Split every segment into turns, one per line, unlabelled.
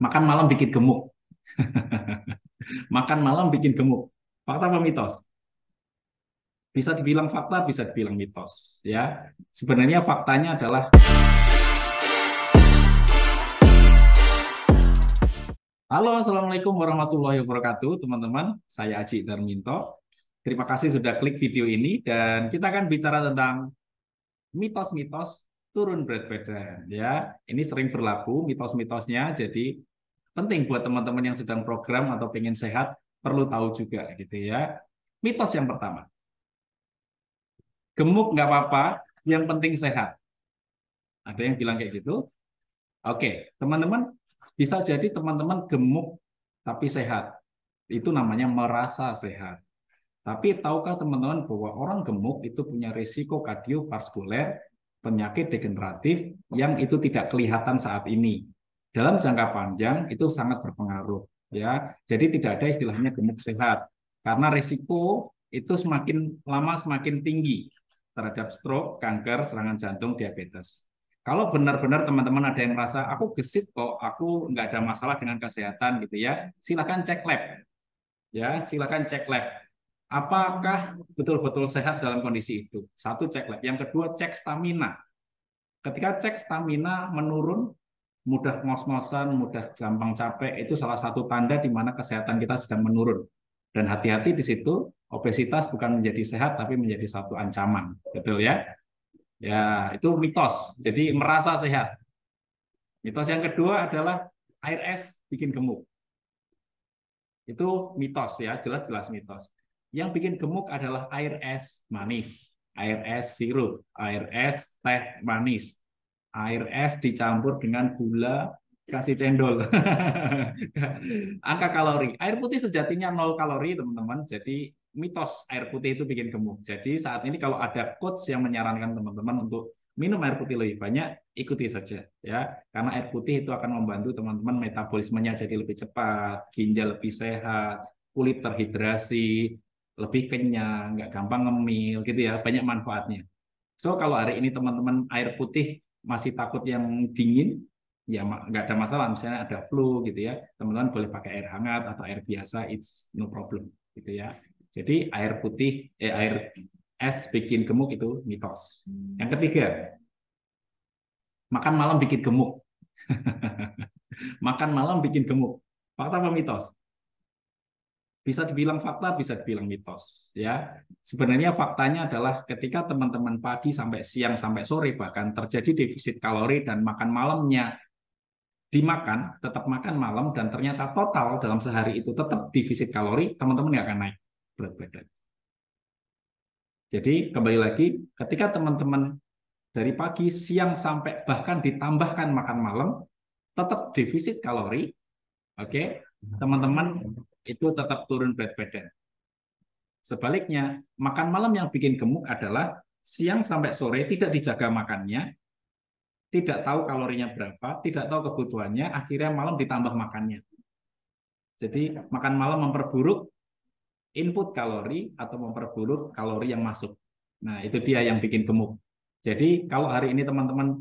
Makan malam bikin gemuk. Makan malam bikin gemuk. Fakta apa mitos? Bisa dibilang fakta, bisa dibilang mitos. Ya, sebenarnya faktanya adalah. Halo, assalamualaikum warahmatullahi wabarakatuh, teman-teman. Saya Aji Darminto. Terima kasih sudah klik video ini dan kita akan bicara tentang mitos-mitos turun berat badan. Ya, ini sering berlaku mitos-mitosnya. Jadi penting buat teman-teman yang sedang program atau pengen sehat perlu tahu juga gitu ya. Mitos yang pertama, gemuk nggak apa-apa, yang penting sehat. Ada yang bilang kayak gitu. Oke, teman-teman, bisa jadi teman-teman gemuk tapi sehat. Itu namanya merasa sehat. Tapi tahukah teman-teman bahwa orang gemuk itu punya risiko kardiovaskuler, penyakit degeneratif yang itu tidak kelihatan saat ini. Dalam jangka panjang itu sangat berpengaruh, ya. Jadi tidak ada istilahnya gemuk sehat. Karena risiko itu semakin lama semakin tinggi terhadap stroke, kanker, serangan jantung, diabetes. Kalau benar-benar teman-teman ada yang merasa aku gesit kok, aku nggak ada masalah dengan kesehatan gitu ya, silakan cek lab, ya silakan cek lab. Apakah betul-betul sehat dalam kondisi itu? Satu, cek lab. Yang kedua, cek stamina. Ketika cek stamina menurun, mudah ngos-ngosan, mudah gampang capek, itu salah satu tanda di mana kesehatan kita sedang menurun. Dan hati-hati di situ, obesitas bukan menjadi sehat, tapi menjadi satu ancaman. Betul ya? Ya, itu mitos. Jadi merasa sehat. Mitos yang kedua adalah air es bikin gemuk. Itu mitos ya, jelas-jelas mitos. Yang bikin gemuk adalah air es manis, air es sirup, air es teh manis, air es dicampur dengan gula, kasih cendol. Angka kalori. Air putih sejatinya 0 kalori, teman-teman. Jadi mitos air putih itu bikin gemuk. Jadi saat ini kalau ada coach yang menyarankan teman-teman untuk minum air putih lebih banyak, ikuti saja ya. Karena air putih itu akan membantu teman-teman metabolismenya jadi lebih cepat, ginjal lebih sehat, kulit terhidrasi, lebih kenyang, nggak gampang ngemil gitu ya, banyak manfaatnya. So kalau hari ini teman-teman air putih masih takut yang dingin, ya nggak ada masalah. Misalnya ada flu gitu ya, teman-teman boleh pakai air hangat atau air biasa, it's no problem gitu ya. Jadi air putih, air es bikin gemuk itu mitos. Yang ketiga, makan malam bikin gemuk. Makan malam bikin gemuk. Fakta apa mitos? Bisa dibilang fakta, bisa dibilang mitos ya. Sebenarnya faktanya adalah ketika teman-teman pagi sampai siang sampai sore bahkan terjadi defisit kalori dan makan malamnya dimakan, tetap makan malam dan ternyata total dalam sehari itu tetap defisit kalori, teman-teman nggak akan naik berat badan. Jadi kembali lagi, ketika teman-teman dari pagi, siang sampai bahkan ditambahkan makan malam, tetap defisit kalori, oke, teman-teman itu tetap turun berat badan. Sebaliknya, makan malam yang bikin gemuk adalah siang sampai sore tidak dijaga makannya, tidak tahu kalorinya berapa, tidak tahu kebutuhannya, akhirnya malam ditambah makannya. Jadi makan malam memperburuk input kalori atau memperburuk kalori yang masuk. Nah, itu dia yang bikin gemuk. Jadi kalau hari ini teman-teman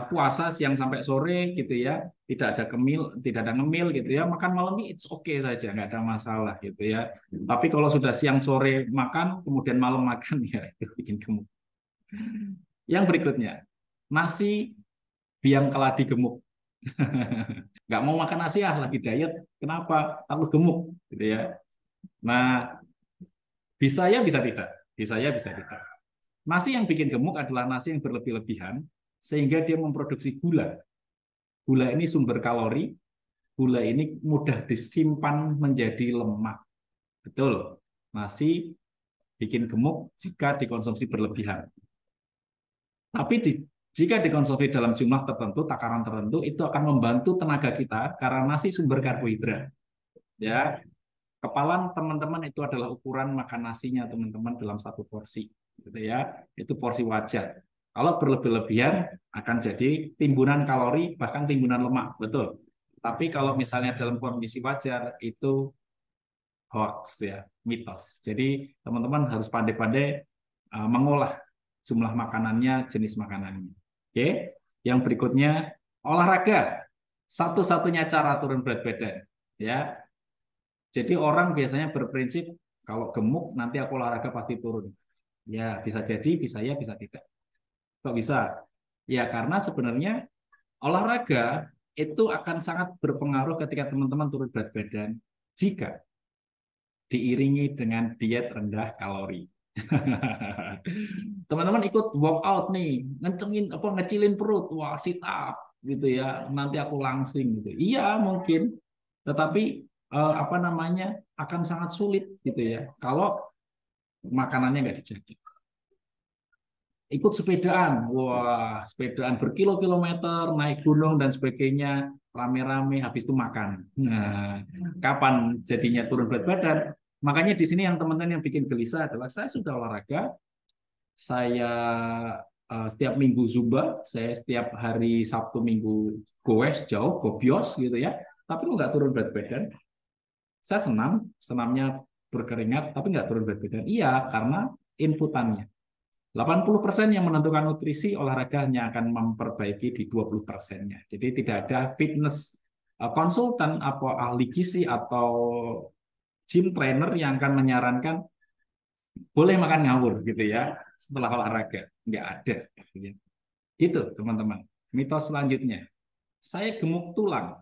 puasa siang sampai sore gitu ya, tidak ada kemil, tidak ada ngemil gitu ya, makan malam ini it's okay saja, nggak ada masalah gitu ya. Tapi kalau sudah siang sore makan, kemudian malam makan ya itu bikin gemuk. Yang berikutnya, nasi biang keladi gemuk. Nggak mau makan nasi ah lagi diet, kenapa? Takut gemuk gitu ya. Nah, bisa ya bisa tidak, bisa ya bisa tidak. Nasi yang bikin gemuk adalah nasi yang berlebih-lebihan sehingga dia memproduksi gula. Gula ini sumber kalori, gula ini mudah disimpan menjadi lemak. Betul, nasi bikin gemuk jika dikonsumsi berlebihan. Tapi jika dikonsumsi dalam jumlah tertentu, takaran tertentu, itu akan membantu tenaga kita karena nasi sumber karbohidrat. Ya, kepalan teman-teman itu adalah ukuran makan nasinya teman-teman dalam satu porsi, gitu ya. Itu porsi wajar. Kalau berlebih-lebihan akan jadi timbunan kalori bahkan timbunan lemak, betul. Tapi kalau misalnya dalam kondisi wajar itu hoax ya, mitos. Jadi teman-teman harus pandai-pandai mengolah jumlah makanannya, jenis makanannya. Oke. Yang berikutnya olahraga. satu-satunya cara turun berat badan. Ya, jadi orang biasanya berprinsip kalau gemuk nanti aku olahraga pasti turun. Ya, bisa jadi, bisa ya, bisa tidak. Kok bisa? Ya, karena sebenarnya olahraga itu akan sangat berpengaruh ketika teman-teman turun berat badan jika diiringi dengan diet rendah kalori. Teman-teman ikut workout nih, ngencengin apa ngecilin perut, wah sit up gitu ya. Nanti aku langsing gitu. Iya, mungkin. Tetapi apa namanya? Akan sangat sulit gitu ya kalau makanannya nggak dijaga. Ikut sepedaan, wah sepedaan berkilo-kilometer, naik gunung dan sebagainya, rame-rame, habis itu makan. Nah, kapan jadinya turun berat badan? Makanya di sini yang teman-teman yang bikin gelisah adalah saya sudah olahraga, saya setiap minggu Zumba, saya setiap hari Sabtu Minggu goes jauh, gobios gitu ya, tapi nggak turun berat badan. Saya senam, senamnya berkeringat, tapi nggak turun berat badan. Iya, karena inputannya. 80% yang menentukan nutrisi, olahraga hanya akan memperbaiki di 20%-nya. Jadi tidak ada fitness konsultan atau ahli gizi atau gym trainer yang akan menyarankan boleh makan ngawur gitu ya setelah olahraga. Nggak ada. Gitu teman-teman. Mitos selanjutnya. Saya gemuk tulang.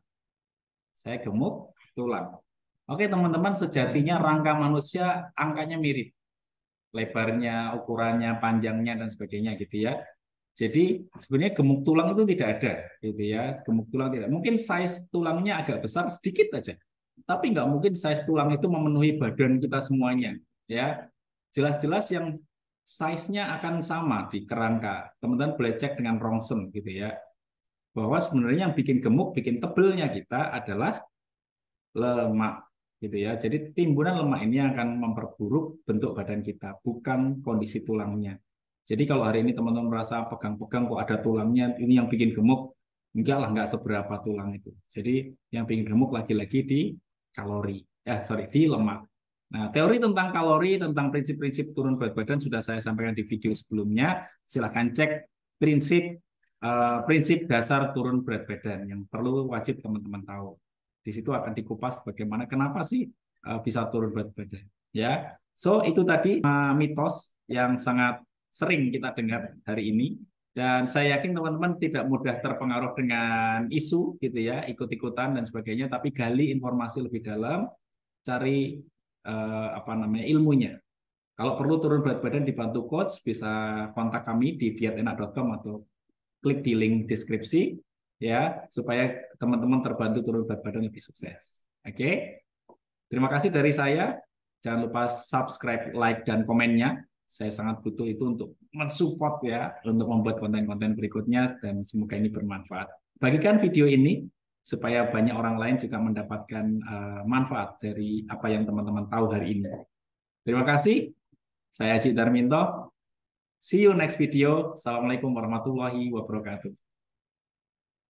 Saya gemuk tulang. Oke teman-teman, sejatinya rangka manusia angkanya mirip. Lebarnya, ukurannya, panjangnya, dan sebagainya gitu ya. Jadi sebenarnya gemuk tulang itu tidak ada, gitu ya. Gemuk tulang tidak. Mungkin size tulangnya agak besar sedikit aja, tapi nggak mungkin size tulang itu memenuhi badan kita semuanya, ya. Jelas-jelas yang size-nya akan sama di kerangka. Teman-teman boleh cek dengan rongsen, gitu ya. Bahwa sebenarnya yang bikin gemuk, bikin tebelnya kita adalah lemak, gitu ya. Jadi timbunan lemak ini akan memperburuk bentuk badan kita, bukan kondisi tulangnya. Jadi kalau hari ini teman-teman merasa pegang-pegang kok ada tulangnya, ini yang bikin gemuk, enggak lah, enggak seberapa tulang itu. Jadi yang bikin gemuk lagi-lagi di kalori, sorry, di lemak. Nah, teori tentang kalori, tentang prinsip-prinsip turun berat badan sudah saya sampaikan di video sebelumnya. Silahkan cek prinsip prinsip dasar turun berat badan yang perlu wajib teman-teman tahu. Di situ akan dikupas bagaimana kenapa sih bisa turun berat badan. Ya, so itu tadi mitos yang sangat sering kita dengar hari ini. Dan saya yakin teman-teman tidak mudah terpengaruh dengan isu gitu ya, ikut-ikutan dan sebagainya, tapi gali informasi lebih dalam, cari apa namanya ilmunya. Kalau perlu turun berat badan dibantu coach, bisa kontak kami di diatenak.com atau klik di link deskripsi ya supaya teman-teman terbantu turun berat badan lebih sukses. Oke. Terima kasih dari saya. Jangan lupa subscribe, like dan komennya. Saya sangat butuh itu untuk mensupport ya untuk membuat konten-konten berikutnya dan semoga ini bermanfaat. Bagikan video ini supaya banyak orang lain juga mendapatkan manfaat dari apa yang teman-teman tahu hari ini. Terima kasih. Saya Haji Darminto. See you next video. Assalamualaikum warahmatullahi wabarakatuh.